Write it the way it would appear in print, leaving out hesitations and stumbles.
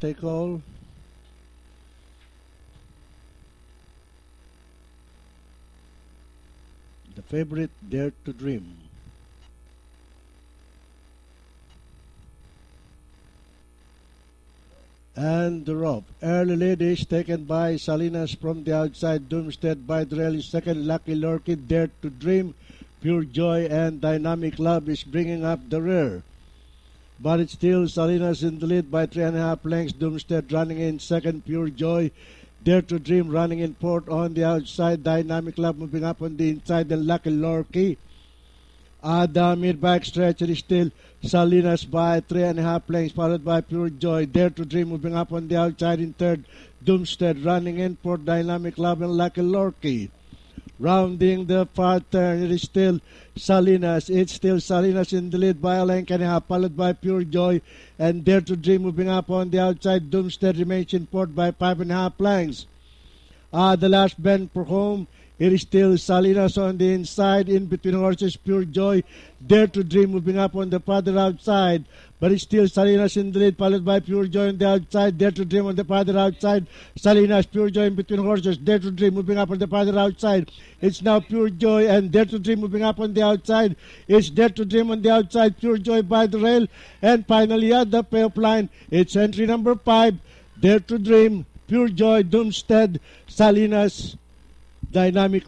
Take all. The favorite, Dare to Dream. And the rope. Early lead is taken by Salinas from the outside. Doomstead by the rail is second. Lucky Lorky, Dare to Dream. Pure Joy and Dynamic Love is bringing up the rear. But it's still Salinas in the lead by 3.5 lengths. Doomstead running in second. Pure Joy. Dare to Dream running in fourth on the outside. Dynamic Love moving up on the inside. And Lucky Lorky. The mid-back stretch is still Salinas by 3.5 lengths, followed by Pure Joy. Dare to Dream moving up on the outside in third. Doomstead running in for Dynamic Love and Lucky Lorky. Rounding the far turn, it is still Salinas. It's still Salinas in the lead by a length and a half, followed by Pure Joy. And Dare to Dream moving up on the outside. Doomstead remains in fourth by 5.5 lengths. The last bend for home. It is still Salinas on the inside, in between horses, Pure Joy. Dare to Dream moving up on the farther outside. But it's still Salinas in the lead, followed by Pure Joy on the outside. Dare to Dream on the farther outside. Salinas, Pure Joy in between horses. Dare to Dream moving up on the farther outside. It's now Pure Joy and Dare to Dream moving up on the outside. It's Dare to Dream on the outside. Pure Joy by the rail. And finally at the payoff line, it's entry number 5. Dare to Dream, Pure Joy, Doomstead, Salinas, Dynamic